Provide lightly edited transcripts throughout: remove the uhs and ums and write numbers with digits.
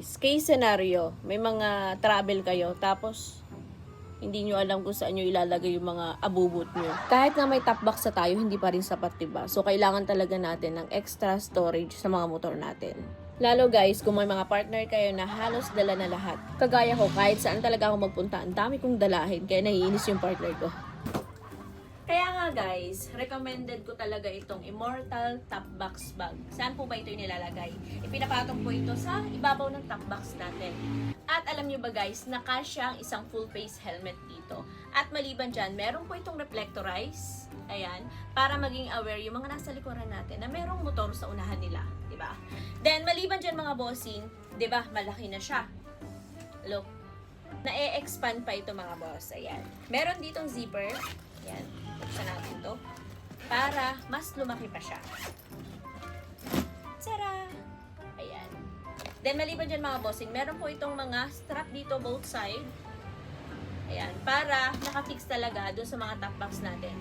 guys, case scenario, may mga travel kayo, tapos hindi nyo alam kung saan nyo ilalagay yung mga abubot nyo. Kahit na may top box na tayo, hindi pa rin sapat, diba? So, kailangan talaga natin ng extra storage sa mga motor natin. Lalo guys, kung may mga partner kayo na halos dala na lahat. Kagaya ko, kahit saan talaga ako magpunta, ang dami kong dalahin, kaya naiinis yung partner ko. Kaya nga guys, recommended ko talaga itong Immortal Top Box Bag. Saan po ba ito nilalagay? Ipinapatong po ito sa ibabaw ng top box natin. At alam nyo ba guys, nakasya ang isang full face helmet dito. At maliban dyan, meron po itong reflectorize. Ayan, para maging aware yung mga nasa likuran natin na merong motor sa unahan nila. Diba? Then, maliban dyan mga bossing, diba, malaki na siya. Look, na-e-expand pa ito mga boss. Ayan. Meron ditong zipper. Ayan. Buksan natin to para mas lumaki pa siya. Tara! Ayan. Then, maliban dyan mga bossing, meron po itong mga strap dito both side. Ayan. Para nakafix talaga dun sa mga top box natin.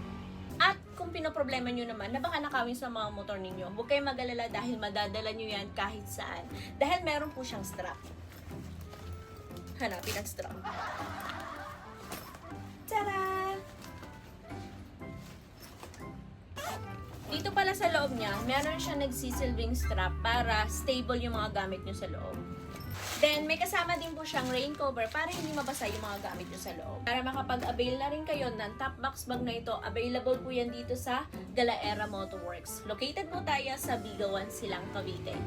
At kung pinoproblema nyo naman na baka nakawin sa mga motor ninyo, huwag kayong mag-alala dahil madadala nyo yan kahit saan. Dahil meron po siyang strap. Hanapin ang strap. Tara! Dito pala sa loob niya, meron siyang nagsisilbing strap para stable yung mga gamit nyo sa loob. Then, may kasama din po siyang rain cover para hindi mabasa yung mga gamit nyo sa loob. Para makapag-avail na rin kayo ng top box bag na ito, available po yan dito sa Galaera Motorworks. Located po tayo sa Bigawan, Silang, Cavite.